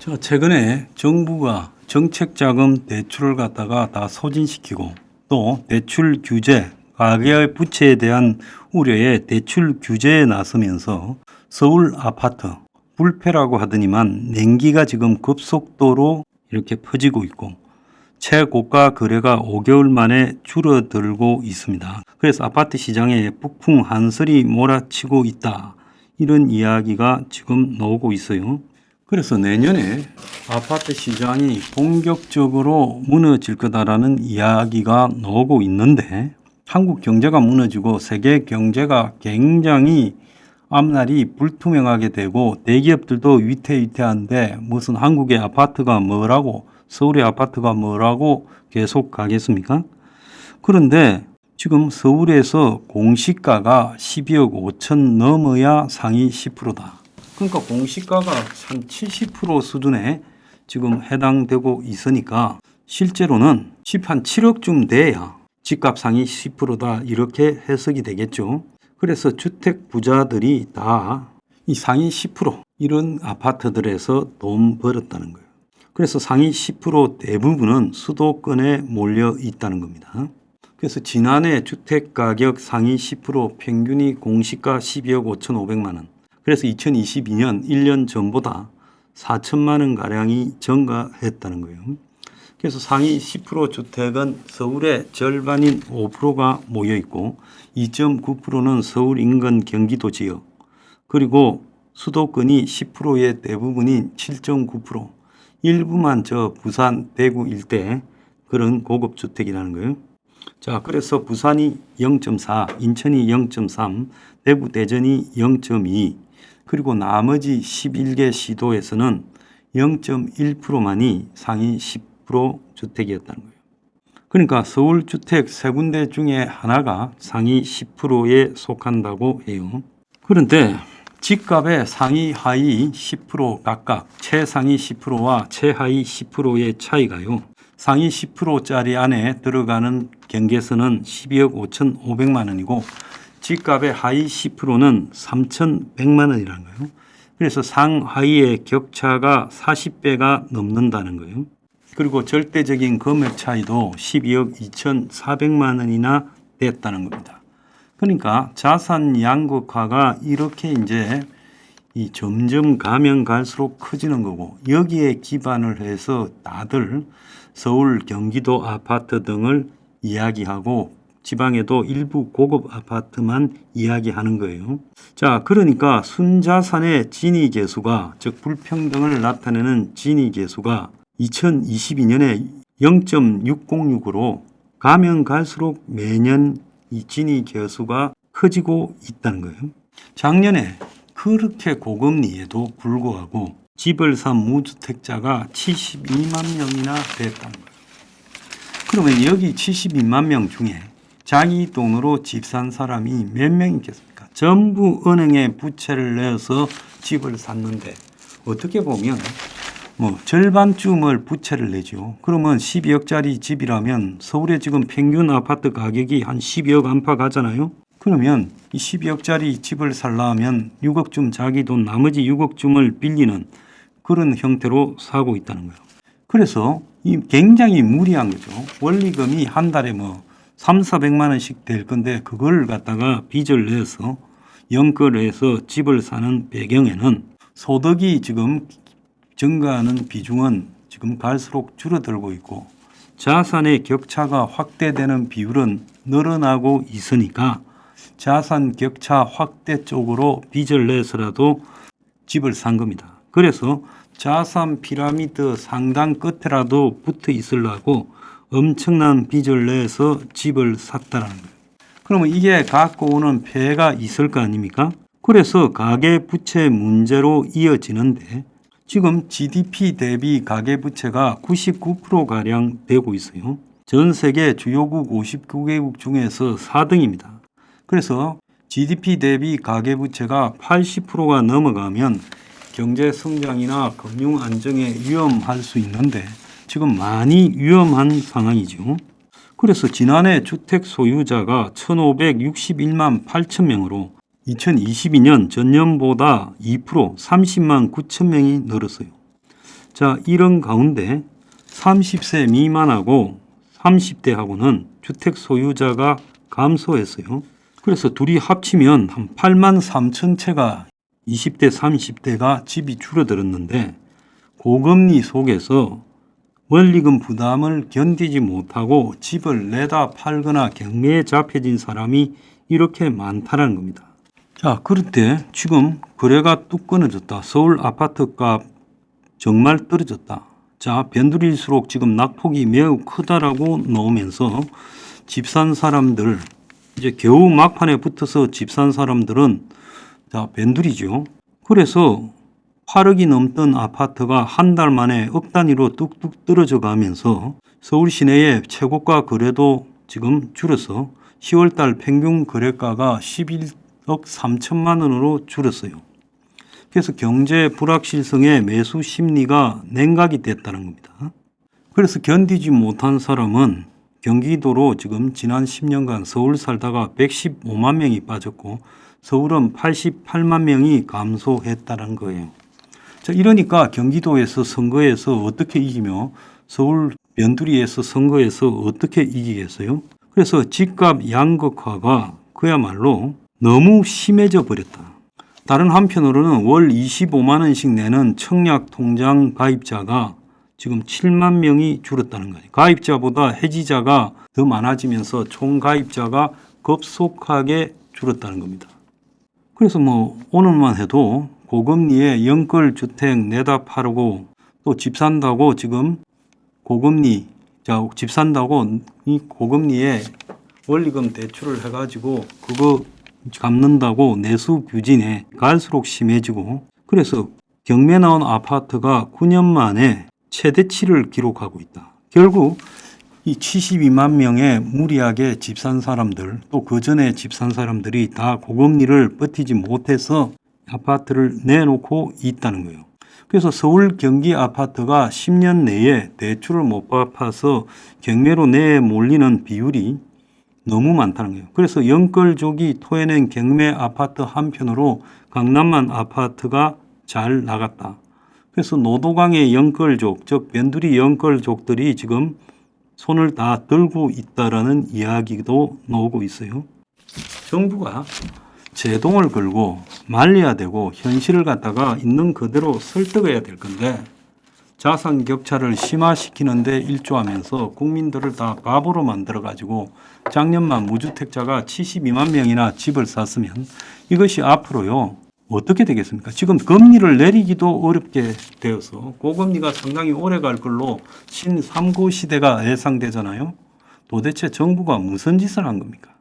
자, 최근에 정부가 정책자금 대출을 갖다가 다 소진시키고 또 대출 규제, 가계 부채에 대한 우려에 대출 규제에 나서면서 서울 아파트 불패라고 하더니만 냉기가 지금 급속도로 이렇게 퍼지고 있고 최고가 거래가 5개월 만에 줄어들고 있습니다. 그래서 아파트 시장에 북풍 한설이 몰아치고 있다. 이런 이야기가 지금 나오고 있어요. 그래서 내년에 아파트 시장이 본격적으로 무너질 거다라는 이야기가 나오고 있는데 한국 경제가 무너지고 세계 경제가 굉장히 앞날이 불투명하게 되고 대기업들도 위태위태한데 무슨 한국의 아파트가 뭐라고 서울의 아파트가 뭐라고 계속 가겠습니까? 그런데 지금 서울에서 공시가가 12억 5천 넘어야 상위 10%다. 그러니까 공시가가 한 70% 수준에 지금 해당되고 있으니까 실제로는 7억쯤 돼야 집값 상위 10%다 이렇게 해석이 되겠죠. 그래서 주택 부자들이 다 이 상위 10% 이런 아파트들에서 돈 벌었다는 거예요. 그래서 상위 10% 대부분은 수도권에 몰려 있다는 겁니다. 그래서 지난해 주택가격 상위 10% 평균이 공시가 12억 5,500만 원. 그래서 2022년 1년 전보다 4천만 원 가량이 증가했다는 거예요. 그래서 상위 10% 주택은 서울의 절반인 5%가 모여 있고 2.9%는 서울 인근 경기도 지역 그리고 수도권이 10%의 대부분인 7.9% 일부만 저 부산 대구 일대 그런 고급 주택이라는 거예요. 자, 그래서 부산이 0.4, 인천이 0.3, 대구 대전이 0.2 그리고 나머지 11개 시도에서는 0.1%만이 상위 10% 주택이었다는 거예요. 그러니까 서울 주택 세 군데 중에 하나가 상위 10%에 속한다고 해요. 그런데 집값의 상위 하위 10% 각각 최상위 10%와 최하위 10%의 차이가요. 상위 10%짜리 안에 들어가는 경계선은 12억 5,500만 원이고 집값의 하위 10%는 3,100만 원이라는 거예요. 그래서 상하위의 격차가 40배가 넘는다는 거예요. 그리고 절대적인 금액 차이도 12억 2,400만 원이나 됐다는 겁니다. 그러니까 자산 양극화가 이렇게 이제 이 점점 가면 갈수록 커지는 거고 여기에 기반을 해서 다들 서울, 경기도 아파트 등을 이야기하고 지방에도 일부 고급 아파트만 이야기하는 거예요. 자, 그러니까 순자산의 지니 계수가 즉 불평등을 나타내는 지니 계수가 2022년에 0.606으로 가면 갈수록 매년 이 지니 계수가 커지고 있다는 거예요. 작년에 그렇게 고금리에도 불구하고 집을 산 무주택자가 72만 명이나 됐다는 거예요. 그러면 여기 72만 명 중에 자기 돈으로 집 산 사람이 몇 명 있겠습니까? 전부 은행에 부채를 내서 집을 샀는데 어떻게 보면 절반쯤을 부채를 내죠. 그러면 12억짜리 집이라면 서울에 지금 평균 아파트 가격이 한 12억 안팎 가잖아요. 그러면 이 12억짜리 집을 살려면 6억쯤 자기 돈 나머지 6억쯤을 빌리는 그런 형태로 사고 있다는 거예요. 그래서 이 굉장히 무리한 거죠. 원리금이 한 달에 3,400만 원씩 될 건데 그걸 갖다가 빚을 내서 연끌해서 집을 사는 배경에는 소득이 지금 증가하는 비중은 지금 갈수록 줄어들고 있고 자산의 격차가 확대되는 비율은 늘어나고 있으니까 자산 격차 확대 쪽으로 빚을 내서라도 집을 산 겁니다. 그래서 자산 피라미드 상단 끝에라도 붙어 있으려고 엄청난 빚을 내서 집을 샀다는 거예요. 그러면 이게 갖고 오는 폐해가 있을 거 아닙니까? 그래서 가계부채 문제로 이어지는데 지금 GDP 대비 가계부채가 99%가량 되고 있어요. 전 세계 주요국 59개국 중에서 4등입니다. 그래서 GDP 대비 가계부채가 80%가 넘어가면 경제 성장이나 금융 안정에 위험할 수 있는데 지금 많이 위험한 상황이죠. 그래서 지난해 주택 소유자가 1,561만 8천 명으로 2022년 전년보다 2% 30만 9천 명이 늘었어요. 자, 이런 가운데 30세 미만하고 30대하고는 주택 소유자가 감소했어요. 그래서 둘이 합치면 한 8만 3천 채가 20대, 30대가 집이 줄어들었는데 고금리 속에서 원리금 부담을 견디지 못하고 집을 내다 팔거나 경매에 잡혀진 사람이 이렇게 많다는 겁니다. 자, 그런데 지금 거래가 뚝 끊어졌다. 서울 아파트 값 정말 떨어졌다. 자, 변두리일수록 지금 낙폭이 매우 크다라고 나오면서 집 산 사람들, 이제 겨우 막판에 붙어서 집 산 사람들은 자, 변두리죠. 그래서 8억이 넘던 아파트가 한 달 만에 억 단위로 뚝뚝 떨어져 가면서 서울 시내의 최고가 거래도 지금 줄어서 10월 달 평균 거래가가 11억 3천만 원으로 줄었어요. 그래서 경제 불확실성에 매수 심리가 냉각이 됐다는 겁니다. 그래서 견디지 못한 사람은 경기도로 지금 지난 10년간 서울 살다가 115만 명이 빠졌고 서울은 88만 명이 감소했다는 거예요. 자, 이러니까 경기도에서 선거에서 어떻게 이기며 서울 변두리에서 선거에서 어떻게 이기겠어요? 그래서 집값 양극화가 그야말로 너무 심해져 버렸다. 다른 한편으로는 월 25만 원씩 내는 청약 통장 가입자가 지금 7만 명이 줄었다는 거예요. 가입자보다 해지자가 더 많아지면서 총 가입자가 급속하게 줄었다는 겁니다. 그래서 오늘만 해도 고금리에 연끌주택 내다 팔고 또 집 산다고 지금 고금리, 자, 집 산다고 이 고금리에 원리금 대출을 해가지고 그거 갚는다고 내수 규진에 갈수록 심해지고 그래서 경매 나온 아파트가 9년 만에 최대치를 기록하고 있다. 결국 이 72만 명의 무리하게 집 산 사람들 또 그 전에 집 산 사람들이 다 고금리를 버티지 못해서 아파트를 내놓고 있다는 거예요. 그래서 서울 경기 아파트가 10년 내에 대출을 못 갚아서 경매로 내몰리는 비율이 너무 많다는 거예요. 그래서 연끌족이 토해낸 경매 아파트 한편으로 강남만 아파트가 잘 나갔다. 그래서 노도강의 연끌족, 즉 변두리 연끌족들이 지금 손을 다 들고 있다라는 이야기도 나오고 있어요. 정부가 제동을 걸고 말려야 되고 현실을 갖다가 있는 그대로 설득해야 될 건데 자산 격차를 심화시키는데 일조하면서 국민들을 다 바보로 만들어가지고 작년만 무주택자가 72만 명이나 집을 샀으면 이것이 앞으로요 어떻게 되겠습니까? 지금 금리를 내리기도 어렵게 되어서 고금리가 상당히 오래 갈 걸로 신 3구 시대가 예상되잖아요. 도대체 정부가 무슨 짓을 한 겁니까?